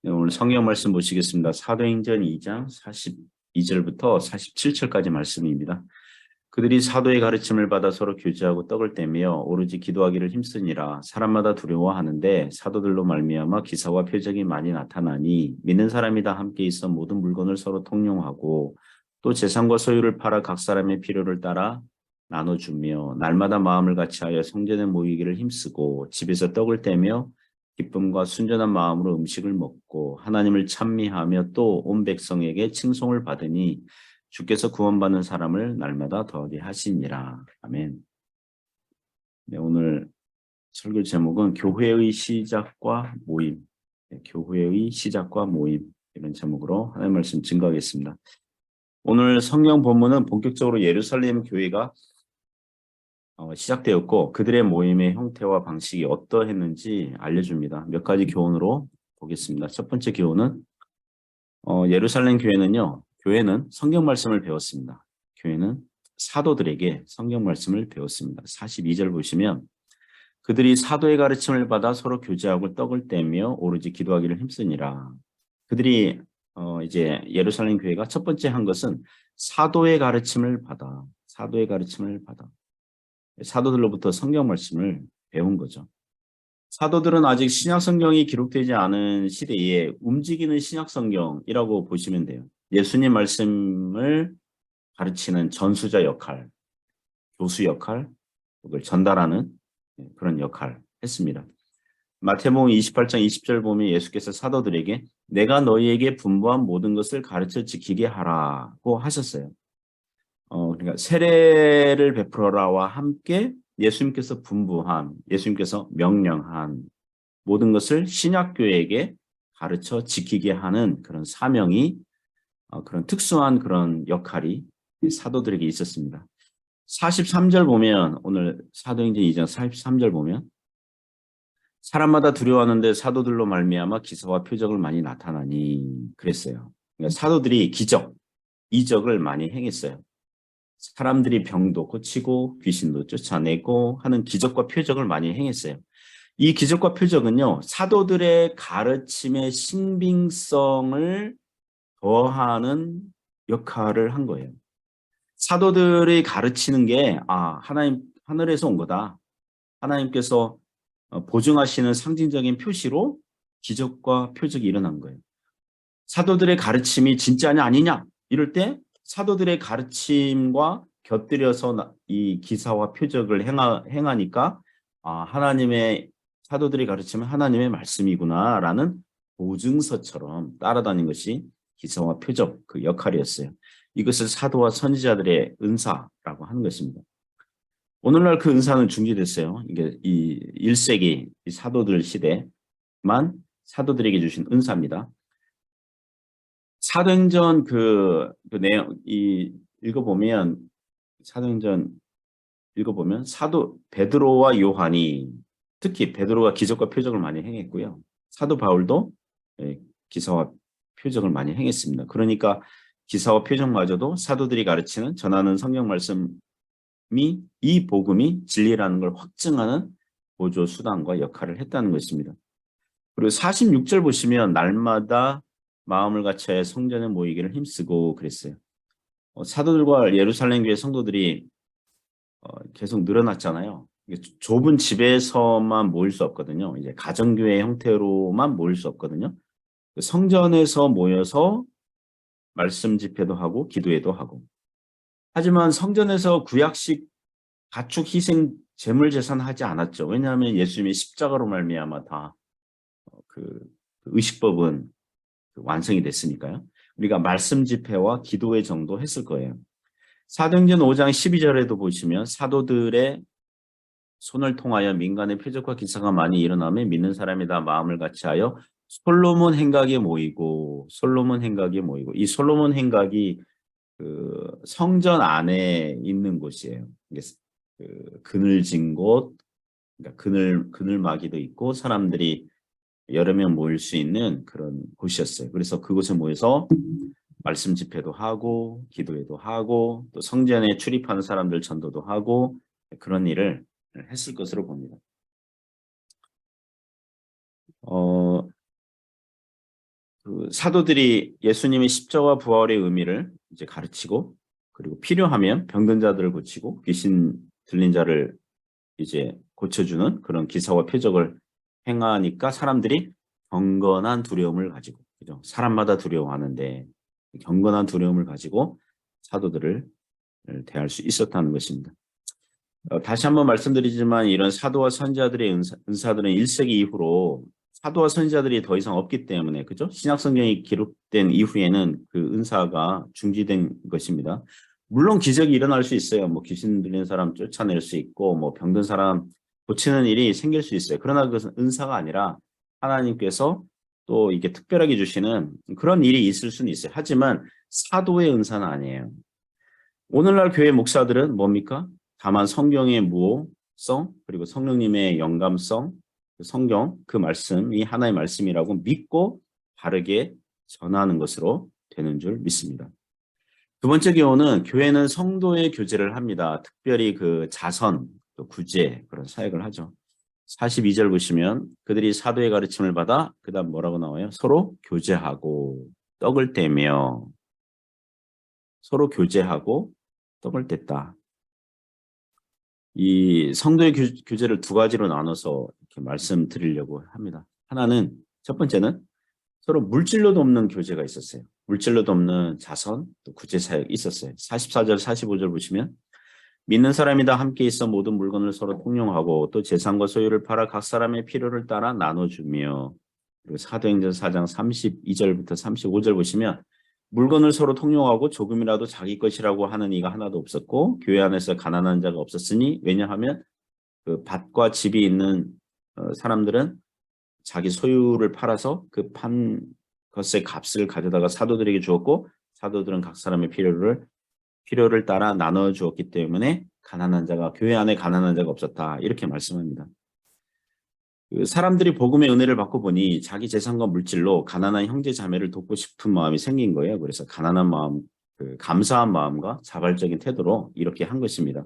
네, 오늘 성경 말씀 보시겠습니다. 사도행전 2장 42절부터 47절까지 말씀입니다. 그들이 사도의 가르침을 받아 서로 교제하고 떡을 떼며 오로지 기도하기를 힘쓰니라. 사람마다 두려워하는데 사도들로 말미암아 기사와 표적이 많이 나타나니 믿는 사람이 다 함께 있어 모든 물건을 서로 통용하고 또 재산과 소유를 팔아 각 사람의 필요를 따라 나눠주며 날마다 마음을 같이하여 성전에 모이기를 힘쓰고 집에서 떡을 떼며 기쁨과 순전한 마음으로 음식을 먹고 하나님을 찬미하며 또 온 백성에게 칭송을 받으니 주께서 구원받는 사람을 날마다 더하게 하시니라. 아멘. 네, 오늘 설교 제목은 교회의 시작과 모임. 네, 교회의 시작과 모임. 이런 제목으로 하나님의 말씀 증거하겠습니다. 오늘 성경 본문은 본격적으로 예루살렘 교회가 시작되었고 그들의 모임의 형태와 방식이 어떠했는지 알려줍니다. 몇 가지 교훈으로 보겠습니다. 첫 번째 교훈은 예루살렘 교회는 성경 말씀을 배웠습니다. 교회는 사도들에게 성경 말씀을 배웠습니다. 42절 보시면 그들이 사도의 가르침을 받아 서로 교제하고 떡을 떼며 오로지 기도하기를 힘쓰니라. 그들이 이제 예루살렘 교회가 첫 번째 한 것은 사도의 가르침을 받아 사도들로부터 성경 말씀을 배운 거죠. 사도들은 아직 신약 성경이 기록되지 않은 시대에 움직이는 신약 성경이라고 보시면 돼요. 예수님 말씀을 가르치는 전수자 역할, 교수 역할, 그걸 전달하는 그런 역할을 했습니다. 마태복음 28장 20절 보면 예수께서 사도들에게 내가 너희에게 분부한 모든 것을 가르쳐 지키게 하라고 하셨어요. 그러니까 세례를 베풀어라와 함께 예수님께서 명령한 모든 것을 신약교회에게 가르쳐 지키게 하는 그런 사명이 그런 특수한 그런 역할이 사도들에게 있었습니다. 43절 보면 오늘 사도행전 2장 43절 보면 사람마다 두려워하는데 사도들로 말미암아 기사와 표적을 많이 나타나니 그랬어요. 그러니까 사도들이 이적을 많이 행했어요. 사람들이 병도 고치고 귀신도 쫓아내고 하는 기적과 표적을 많이 행했어요. 이 기적과 표적은요, 사도들의 가르침의 신빙성을 더하는 역할을 한 거예요. 사도들이 가르치는 게, 하나님, 하늘에서 온 거다. 하나님께서 보증하시는 상징적인 표시로 기적과 표적이 일어난 거예요. 사도들의 가르침이 진짜냐 아니냐 이럴 때 사도들의 가르침과 곁들여서 이 기사와 표적을 행하니까 하나님의 사도들이 가르치면 하나님의 말씀이구나라는 보증서처럼 따라다닌 것이 기사와 표적 그 역할이었어요. 이것을 사도와 선지자들의 은사라고 하는 것입니다. 오늘날 그 은사는 중지됐어요. 이게 이 1세기 이 사도들 시대만 사도들에게 주신 은사입니다. 사도행전 그 내용 읽어보면 사도행전 읽어보면 사도 베드로와 요한이 특히 베드로가 기적과 표적을 많이 행했고요. 사도 바울도 기사와 표적을 많이 행했습니다. 그러니까 기사와 표적마저도 사도들이 가르치는 전하는 성경 말씀이 이 복음이 진리라는 걸 확증하는 보조 수단과 역할을 했다는 것입니다. 그리고 46절 보시면 날마다 마음을 같이하여 성전에 모이기를 힘쓰고 그랬어요. 사도들과 예루살렘 교회 성도들이 계속 늘어났잖아요. 좁은 집에서만 모일 수 없거든요. 이제 가정교회 형태로만 모일 수 없거든요. 성전에서 모여서 말씀 집회도 하고 기도회도 하고. 하지만 성전에서 구약식 가축 희생 제물 제산 하지 않았죠. 왜냐하면 예수님의 십자가로 말미암아 다 그 의식법은 완성이 됐으니까요. 우리가 말씀 집회와 기도회 정도 했을 거예요. 사도행전 5장 12절에도 보시면 사도들의 손을 통하여 민간의 표적과 기사가 많이 일어나며 믿는 사람이 다 마음을 같이하여 솔로몬 행각에 모이고 이 솔로몬 행각이 그 성전 안에 있는 곳이에요. 이게 그 그늘진 곳, 그러니까 그늘막이도 있고 사람들이 여러 명 모일 수 있는 그런 곳이었어요. 그래서 그곳에 모여서 말씀 집회도 하고 기도회도 하고 또 성전에 출입하는 사람들 전도도 하고 그런 일을 했을 것으로 봅니다. 그 사도들이 예수님의 십자가 부활의 의미를 이제 가르치고 그리고 필요하면 병든 자들을 고치고 귀신 들린 자를 이제 고쳐주는 그런 기사와 표적을 행하니까 사람들이 경건한 두려움을 가지고 그죠? 사람마다 두려워하는데 경건한 두려움을 가지고 사도들을 대할 수 있었다는 것입니다. 다시 한번 말씀드리지만 이런 사도와 선지자들의 은사들은 1세기 이후로 사도와 선지자들이 더 이상 없기 때문에 그죠? 신약 성경이 기록된 이후에는 그 은사가 중지된 것입니다. 물론 기적이 일어날 수 있어요. 뭐 귀신 들린 사람 쫓아낼 수 있고 뭐 병든 사람 고치는 일이 생길 수 있어요. 그러나 그것은 은사가 아니라 하나님께서 또 이게 특별하게 주시는 그런 일이 있을 수는 있어요. 하지만 사도의 은사는 아니에요. 오늘날 교회 목사들은 뭡니까? 다만 성경의 무오성 그리고 성령님의 영감성 성경 그 말씀이 하나의 말씀이라고 믿고 바르게 전하는 것으로 되는 줄 믿습니다. 두 번째 경우는 교회는 성도의 교제를 합니다. 특별히 그 자선, 또 구제 그런 사역을 하죠. 42절 보시면 그들이 사도의 가르침을 받아 그 다음 뭐라고 나와요? 서로 교제하고 떡을 떼며 서로 교제하고 떡을 뗐다. 이 성도의 교제를 두 가지로 나눠서 이렇게 말씀드리려고 합니다. 하나는 첫 번째는 서로 물질로도 없는 교제가 있었어요. 물질로도 없는 자선, 또 구제 사역이 있었어요. 44절, 45절 보시면 믿는 사람이 다 함께 있어 모든 물건을 서로 통용하고 또 재산과 소유를 팔아 각 사람의 필요를 따라 나눠주며 그리고 사도행전 4장 32절부터 35절 보시면 물건을 서로 통용하고 조금이라도 자기 것이라고 하는 이가 하나도 없었고 교회 안에서 가난한 자가 없었으니 왜냐하면 그 밭과 집이 있는 사람들은 자기 소유를 팔아서 그 판 것의 값을 가져다가 사도들에게 주었고 사도들은 각 사람의 필요를 따라 나눠 주었기 때문에 가난한 자가 교회 안에 가난한 자가 없었다 이렇게 말씀합니다. 그 사람들이 복음의 은혜를 받고 보니 자기 재산과 물질로 가난한 형제 자매를 돕고 싶은 마음이 생긴 거예요. 그래서 가난한 마음, 감사한 마음과 자발적인 태도로 이렇게 한 것입니다.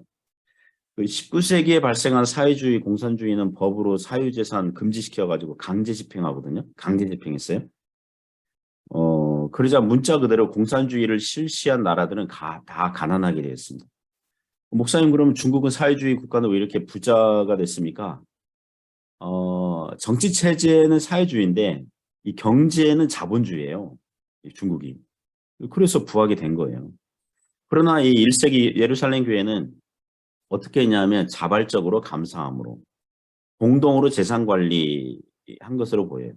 19세기에 발생한 사회주의, 공산주의는 법으로 사유재산 금지시켜가지고 강제 집행하거든요. 강제 집행했어요. 그러자 문자 그대로 공산주의를 실시한 나라들은 다 가난하게 되었습니다. 목사님, 그러면 중국은 사회주의 국가는 왜 이렇게 부자가 됐습니까? 정치 체제는 사회주의인데 이 경제는 자본주의예요. 중국이. 그래서 부하게 된 거예요. 그러나 이 1세기 예루살렘 교회는 어떻게 했냐면 자발적으로 감사함으로 공동으로 재산 관리한 것으로 보여요.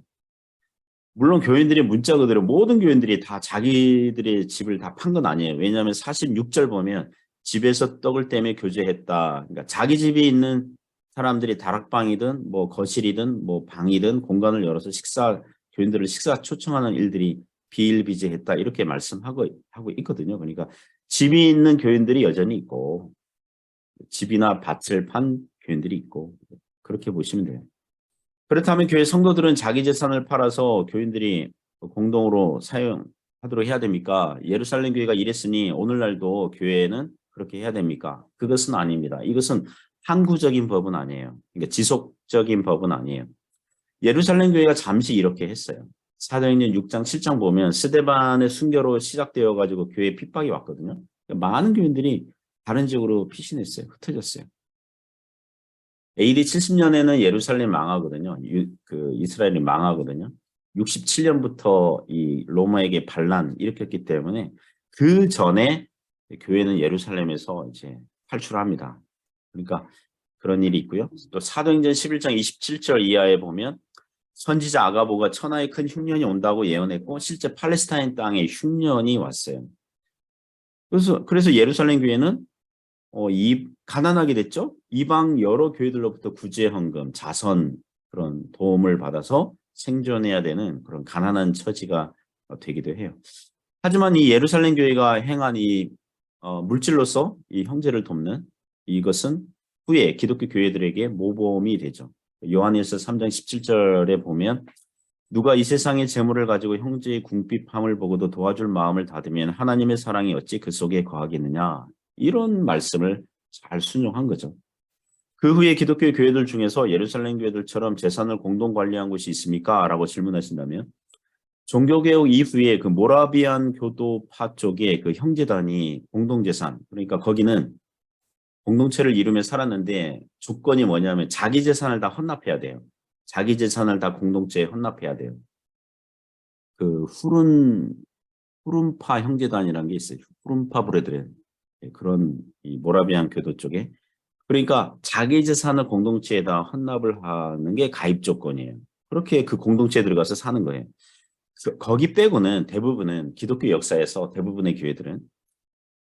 물론 교인들이 문자 그대로 모든 교인들이 다 자기들의 집을 다 판 건 아니에요. 왜냐하면 46절 보면 집에서 떡을 떼며 교제했다. 그러니까 자기 집이 있는 사람들이 다락방이든 뭐 거실이든 뭐 방이든 공간을 열어서 교인들을 식사 초청하는 일들이 비일비재했다. 이렇게 말씀하고 있거든요. 그러니까 집이 있는 교인들이 여전히 있고 집이나 밭을 판 교인들이 있고 그렇게 보시면 돼요. 그렇다면 교회 성도들은 자기 재산을 팔아서 교인들이 공동으로 사용하도록 해야 됩니까? 예루살렘 교회가 이랬으니 오늘날도 교회는 그렇게 해야 됩니까? 그것은 아닙니다. 이것은 항구적인 법은 아니에요. 그러니까 지속적인 법은 아니에요. 예루살렘 교회가 잠시 이렇게 했어요. 사도행전 6장 7장 보면 스데반의 순교로 시작되어 가지고 교회에 핍박이 왔거든요. 많은 교인들이 다른 지역으로 피신했어요. 흩어졌어요. AD 70년에는 예루살렘 망하거든요. 이스라엘이 망하거든요. 67년부터 이 로마에게 반란 일으켰기 때문에 그 전에 교회는 예루살렘에서 이제 탈출합니다. 그러니까 그런 일이 있고요. 또 사도행전 11장 27절 이하에 보면 선지자 아가보가 천하에 큰 흉년이 온다고 예언했고 실제 팔레스타인 땅에 흉년이 왔어요. 그래서 예루살렘 교회는 가난하게 됐죠. 이방 여러 교회들로부터 구제 헌금, 자선 그런 도움을 받아서 생존해야 되는 그런 가난한 처지가 되기도 해요. 하지만 이 예루살렘 교회가 행한 이 물질로서 이 형제를 돕는 이것은 후에 기독교 교회들에게 모범이 되죠. 요한일서 3장 17절에 보면 누가 이 세상의 재물을 가지고 형제의 궁핍함을 보고도 도와줄 마음을 닫으면 하나님의 사랑이 어찌 그 속에 거하겠느냐. 이런 말씀을 잘 순종한 거죠. 그 후에 기독교 교회들 중에서 예루살렘 교회들처럼 재산을 공동 관리한 곳이 있습니까? 라고 질문하신다면 종교개혁 이후에 그 모라비안 교도파 쪽에 그 형제단이 공동재산, 그러니까 거기는 공동체를 이루며 살았는데 조건이 뭐냐면 자기 재산을 다 헌납해야 돼요. 자기 재산을 다 공동체에 헌납해야 돼요. 그 후른파 형제단이라는 게 있어요. 후른파 브레드렌. 그런 이 모라비안 교도 쪽에. 그러니까 자기 재산을 공동체에다 헌납을 하는 게 가입 조건이에요. 그렇게 그 공동체에 들어가서 사는 거예요. 거기 빼고는 대부분은 기독교 역사에서 대부분의 교회들은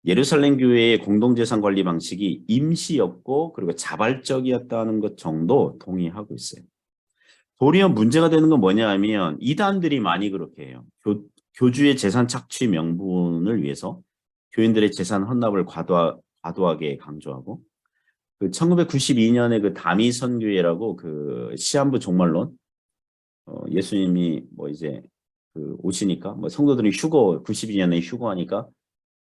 예루살렘 교회의 공동재산 관리 방식이 임시였고 그리고 자발적이었다는 것 정도 동의하고 있어요. 도리어 문제가 되는 건 뭐냐 하면 이단들이 많이 그렇게 해요. 교주의 재산 착취 명분을 위해서 교인들의 재산 헌납을 과도하게 강조하고 그 1992년에 그 다미 선교회라고 그 시한부 종말론 예수님이 뭐 이제 그 오시니까 뭐 성도들이 92년에 휴거하니까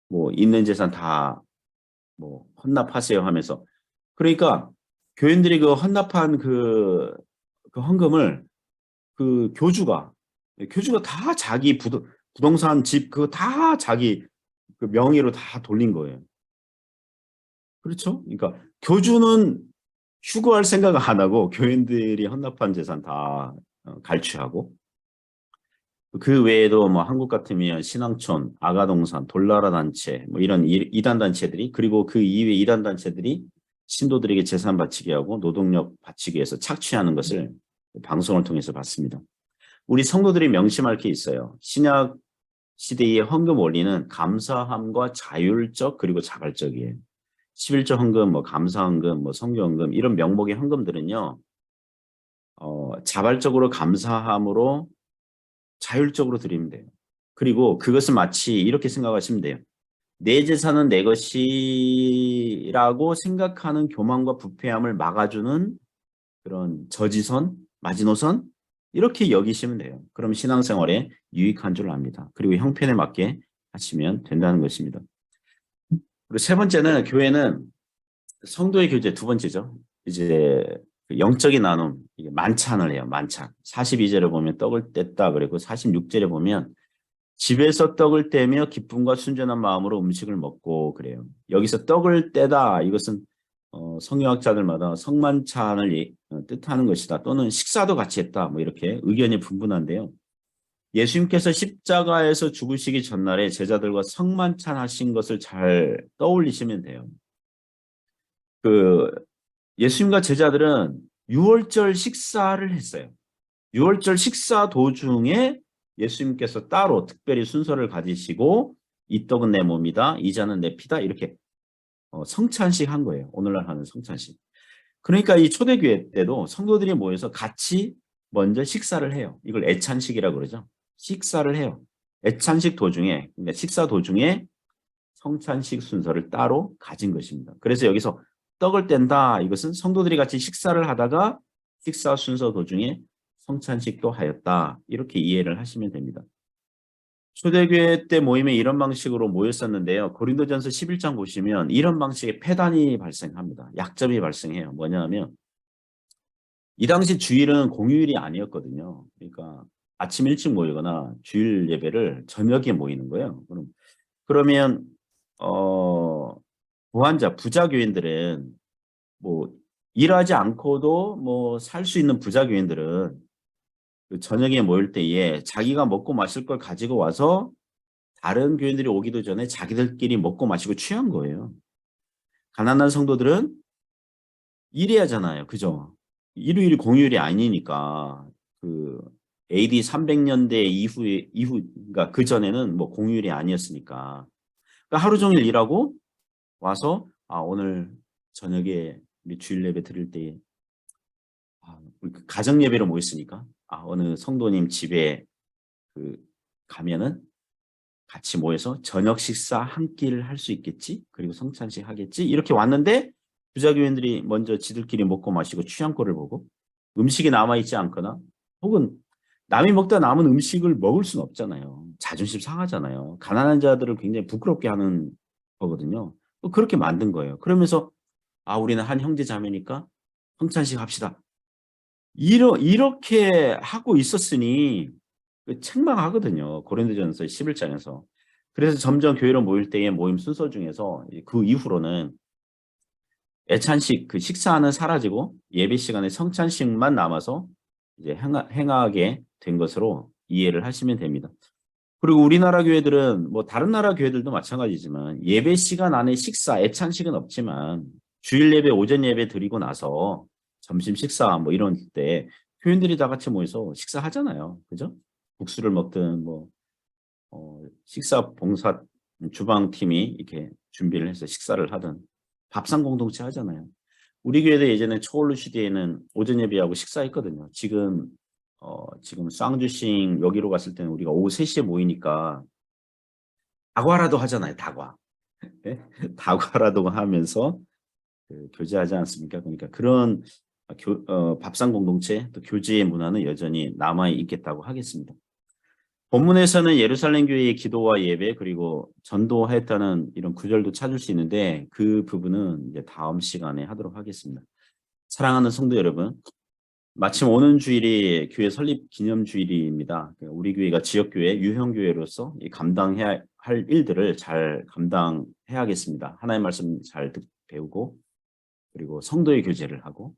뭐 있는 재산 다 뭐 헌납하세요 하면서 그러니까 교인들이 그 헌납한 그 헌금을 그 교주가 다 자기 부동산 집 그거 다 자기 그 명의로 다 돌린 거예요. 그렇죠? 그러니까 교주는 휴거할 생각 안 하고 교인들이 헌납한 재산 다 갈취하고 그 외에도 뭐 한국 같으면 신앙촌, 아가동산, 돌나라 단체 뭐 이런 이단 단체들이 그리고 그 이외 이단 단체들이 신도들에게 재산 바치게 하고 노동력 바치기 위해서 착취하는 것을 방송을 통해서 봤습니다. 우리 성도들이 명심할 게 있어요. 신약 시대의 헌금 원리는 감사함과 자율적 그리고 자발적이에요. 11조 헌금, 뭐 감사 헌금, 뭐 성교 헌금 이런 명목의 헌금들은요. 자발적으로 감사함으로 자율적으로 드리면 돼요. 그리고 그것은 마치 이렇게 생각하시면 돼요. 내 재산은 내 것이라고 생각하는 교만과 부패함을 막아주는 그런 저지선, 마지노선 이렇게 여기시면 돼요. 그럼 신앙생활에 유익한 줄 압니다. 그리고 형편에 맞게 하시면 된다는 것입니다. 그리고 세 번째는 교회는 성도의 교제 두 번째죠. 이제 영적인 나눔, 이게 만찬을 해요. 만찬. 42절에 보면 떡을 뗐다 그리고 46절에 보면 집에서 떡을 떼며 기쁨과 순전한 마음으로 음식을 먹고 그래요. 여기서 떡을 떼다 이것은 성경학자들마다 성만찬을 뜻하는 것이다. 또는 식사도 같이 했다. 뭐 이렇게 의견이 분분한데요. 예수님께서 십자가에서 죽으시기 전날에 제자들과 성만찬 하신 것을 잘 떠올리시면 돼요. 그 예수님과 제자들은 유월절 식사를 했어요. 유월절 식사 도중에 예수님께서 따로 특별히 순서를 가지시고 이 떡은 내 몸이다, 이 잔은 내 피다 이렇게 성찬식 한 거예요. 오늘날 하는 성찬식. 그러니까 이 초대교회 때도 성도들이 모여서 같이 먼저 식사를 해요. 이걸 애찬식이라고 그러죠. 식사를 해요. 애찬식 도중에, 그러니까 식사 도중에 성찬식 순서를 따로 가진 것입니다. 그래서 여기서 떡을 뗀다. 이것은 성도들이 같이 식사를 하다가 식사 순서 도중에 성찬식도 하였다. 이렇게 이해를 하시면 됩니다. 초대교회 때 모임에 이런 방식으로 모였었는데요. 고린도전서 11장 보시면 이런 방식의 폐단이 발생합니다. 약점이 발생해요. 뭐냐면 이 당시 주일은 공휴일이 아니었거든요. 그러니까 아침 일찍 모이거나 주일 예배를 저녁에 모이는 거예요. 그러면 부한자 부자 교인들은 뭐 일하지 않고도 뭐 살 수 있는 부자 교인들은 그 저녁에 모일 때에 자기가 먹고 마실 걸 가지고 와서 다른 교인들이 오기도 전에 자기들끼리 먹고 마시고 취한 거예요. 가난한 성도들은 일해야 하잖아요. 그죠? 일요일이 공휴일이 아니니까 그 AD 300년대 그러니까 그 전에는 뭐 공휴일이 아니었으니까 그러니까 하루 종일 일하고 와서 오늘 저녁에 우리 주일 예배 드릴 때 우리 가정 예배로 모였으니까 어느 성도님 집에 그 가면은 같이 모여서 저녁 식사 한 끼를 할 수 있겠지? 그리고 성찬식 하겠지? 이렇게 왔는데 부자교인들이 먼저 지들끼리 먹고 마시고 취한 꼴을 보고 음식이 남아있지 않거나 혹은 남이 먹다 남은 음식을 먹을 수는 없잖아요. 자존심 상하잖아요. 가난한 자들을 굉장히 부끄럽게 하는 거거든요. 그렇게 만든 거예요. 그러면서 우리는 한 형제 자매니까 성찬식 합시다. 이렇게 하고 있었으니 책망하거든요. 고린도전서 11장에서. 그래서 점점 교회로 모일 때의 모임 순서 중에서 그 이후로는 애찬식 그 식사는 사라지고 예배 시간에 성찬식만 남아서 이제 행하게 된 것으로 이해를 하시면 됩니다. 그리고 우리나라 교회들은 뭐 다른 나라 교회들도 마찬가지지만 예배 시간 안에 식사, 애찬식은 없지만 주일 예배, 오전 예배 드리고 나서 점심 식사 뭐 이런 때 교인들이 다 같이 모여서 식사하잖아요. 그죠? 국수를 먹든 뭐 식사 봉사 주방팀이 이렇게 준비를 해서 식사를 하든 밥상 공동체 하잖아요. 우리 교회도 예전에 초월루 시대에는 오전 예배하고 식사했거든요. 지금 쌍주싱 여기로 갔을 때는 우리가 오후 3시에 모이니까 다과라도 하잖아요. 다과. 네? 다과라도 하면서 교제하지 않습니까? 그러니까 그런 밥상 공동체 또 교제의 문화는 여전히 남아 있겠다고 하겠습니다. 본문에서는 예루살렘 교회의 기도와 예배 그리고 전도했다는 이런 구절도 찾을 수 있는데 그 부분은 이제 다음 시간에 하도록 하겠습니다. 사랑하는 성도 여러분, 마침 오는 주일이 교회 설립 기념 주일입니다. 우리 교회가 지역교회, 유형교회로서 감당해야 할 일들을 잘 감당해야겠습니다. 하나님의 말씀 잘 배우고 그리고 성도의 교제를 하고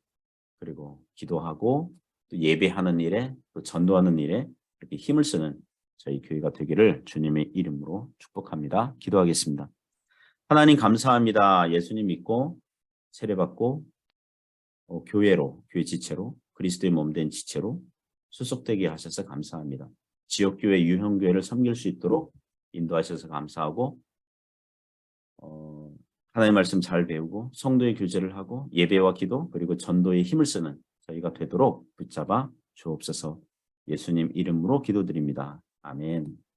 그리고 기도하고 또 예배하는 일에 또 전도하는 일에 이렇게 힘을 쓰는 저희 교회가 되기를 주님의 이름으로 축복합니다. 기도하겠습니다. 하나님 감사합니다. 예수님 믿고 세례받고 교회 지체로 그리스도의 몸된 지체로 수속되게 하셔서 감사합니다. 지역교회, 유형교회를 섬길 수 있도록 인도하셔서 감사하고 하나님의 말씀 잘 배우고 성도의 교제를 하고 예배와 기도 그리고 전도에 힘을 쓰는 저희가 되도록 붙잡아 주옵소서. 예수님 이름으로 기도드립니다. 아멘.